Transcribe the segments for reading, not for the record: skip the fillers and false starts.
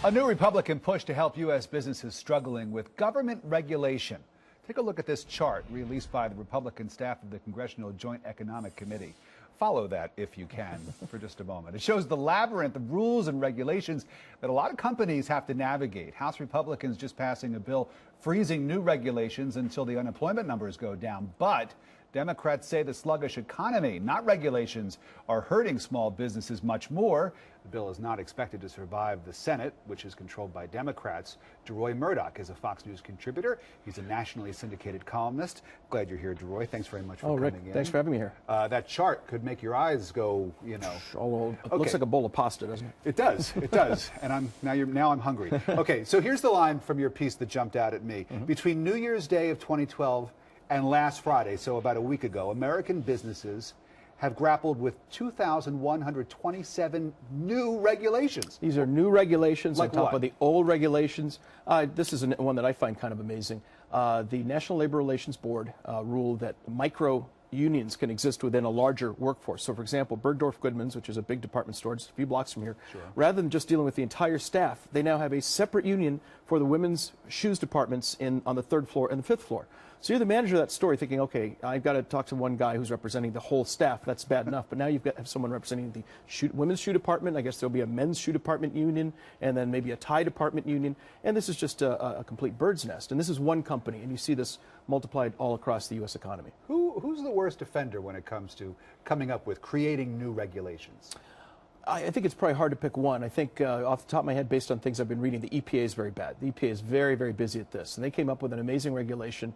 A new Republican push to help U.S. businesses struggling with government regulation. Take a look at this chart released by the Republican staff of the Congressional Joint Economic Committee. Follow that if you can for just a moment. It shows the labyrinth of rules and regulations that a lot of companies have to navigate. House Republicans just passing a bill freezing new regulations until the unemployment numbers go down. But Democrats say the sluggish economy, not regulations, are hurting small businesses much more. The bill is not expected to survive the Senate, which is controlled by Democrats. Deroy Murdock is a Fox News contributor. He's a nationally syndicated columnist. Glad you're here, Deroy. Thanks very much for coming in. Thanks for having me here. That chart could make your eyes go, you know. It looks like a bowl of pasta, doesn't it? It does. It does. And now I'm hungry. Okay, so here's the line from your piece that jumped out at me. Between New Year's Day of 2012 and last Friday, so about a week ago, American businesses have grappled with 2,127 new regulations. These are new regulations like on top what? of the old regulations. This is one that I find kind of amazing. The National Labor Relations Board ruled that micro unions can exist within a larger workforce. So, for example, Bergdorf Goodman's, which is a big department store just a few blocks from here, rather than just dealing with the entire staff, they now have a separate union for the women's shoes departments on the 3rd floor and the 5th floor. So you're the manager of that store thinking, okay, I've got to talk to one guy who's representing the whole staff. That's bad enough. But now you've got to have someone representing the women's shoe department. I guess there'll be a men's shoe department union and then maybe a tie department union. And this is just a complete bird's nest. And this is one company. And you see this multiplied all across the U.S. economy. Who's the worst offender when it comes to coming up with creating new regulations? I think it's probably hard to pick one. I think off the top of my head, based on things I've been reading, the EPA is very bad. The EPA is very, very busy at this. And they came up with an amazing regulation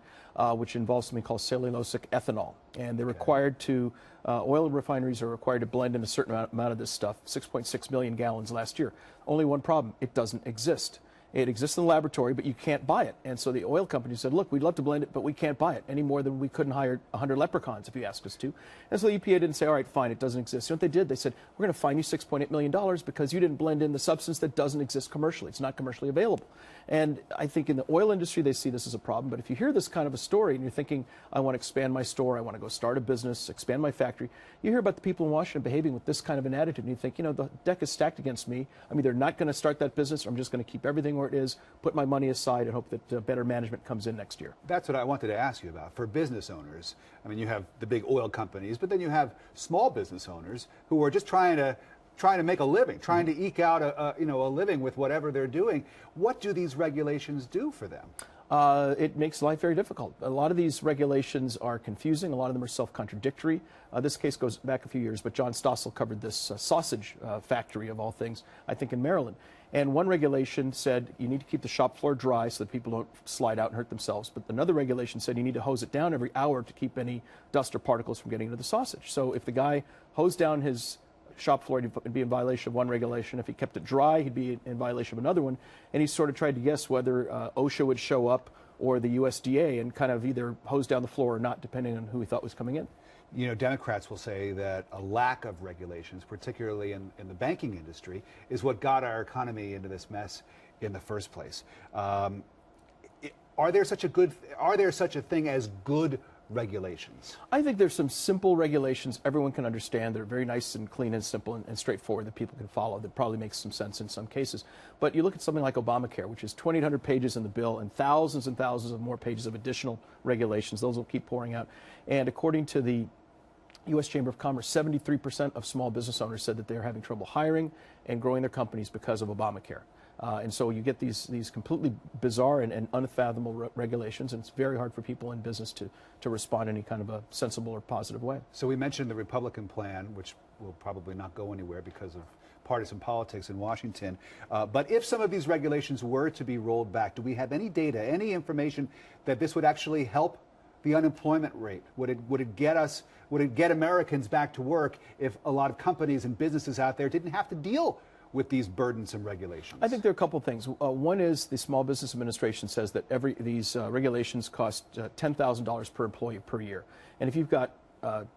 which involves something called cellulosic ethanol. And they're required to, oil refineries are required to blend in a certain amount of this stuff, 6.6 million gallons last year. Only one problem, it doesn't exist. It exists in the laboratory, but you can't buy it. And so the oil company said, look, we'd love to blend it, but we can't buy it any more than we couldn't hire 100 leprechauns if you asked us to. And so the EPA didn't say, all right, fine, it doesn't exist. You know what they did? They said, we're going to fine you $6.8 million because you didn't blend in the substance that doesn't exist commercially. It's not commercially available. And I think in the oil industry, they see this as a problem. But if you hear this kind of a story and you're thinking, I want to expand my store, I want to go start a business, expand my factory, you hear about the people in Washington behaving with this kind of an attitude. And you think, you know, the deck is stacked against me. I'm either not going to start that business or I'm just going to keep everything where it is, put my money aside and hope that better management comes in next year. That's what I wanted to ask you about. For business owners, I mean, you have the big oil companies, but then you have small business owners who are just trying to make a living, trying to eke out a living with whatever they're doing. What do these regulations do for them? It makes life very difficult. A lot of these regulations are confusing. A lot of them are self-contradictory. This case goes back a few years, but John Stossel covered this sausage factory, of all things, I think in Maryland. And one regulation said you need to keep the shop floor dry so that people don't slide out and hurt themselves. But another regulation said you need to hose it down every hour to keep any dust or particles from getting into the sausage. So if the guy hosed down his shop floor, he'd be in violation of one regulation. If he kept it dry, he'd be in violation of another one. And he sort of tried to guess whether OSHA would show up or the USDA and kind of either hose down the floor or not, depending on who he thought was coming in. You know, Democrats will say that a lack of regulations, particularly in the banking industry, is what got our economy into this mess in the first place. Are there such a thing as good regulations? I think there's some simple regulations everyone can understand. They're very nice and clean and simple and straightforward that people can follow. That probably makes some sense in some cases. But you look at something like Obamacare, which is 2,800 pages in the bill and thousands of more pages of additional regulations. Those will keep pouring out. And according to the U.S. Chamber of Commerce, 73% of small business owners said that they're having trouble hiring and growing their companies because of Obamacare. And so you get these completely bizarre and unfathomable regulations, and it's very hard for people in business to respond in any kind of a sensible or positive way. So we mentioned the Republican plan, which will probably not go anywhere because of partisan politics in Washington. But if some of these regulations were to be rolled back, do we have any data, any information that this would actually help the unemployment rate? Would it get Americans back to work if a lot of companies and businesses out there didn't have to deal with these burdensome regulations? I think there are a couple of things. One is the Small Business Administration says that these regulations cost $10,000 per employee per year. And if you've got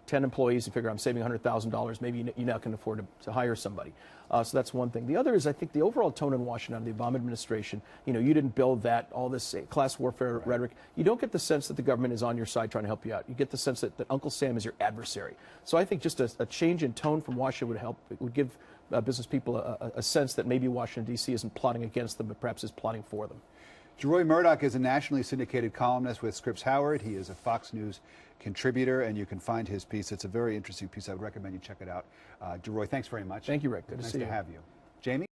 10 employees, you figure I'm saving $100,000, maybe you now can afford to hire somebody. So that's one thing. The other is, I think, the overall tone in Washington under the Obama administration, you didn't build that, all this class warfare rhetoric. You don't get the sense that the government is on your side trying to help you out. You get the sense that Uncle Sam is your adversary. So I think just a change in tone from Washington would help. It would give business people a sense that maybe Washington, D.C. isn't plotting against them, but perhaps is plotting for them. Deroy Murdock is a nationally syndicated columnist with Scripps Howard. He is a Fox News contributor, and you can find his piece. It's a very interesting piece. I would recommend you check it out. Deroy, thanks very much. Thank you, Rick. Good to see you. Nice to have you. Jamie?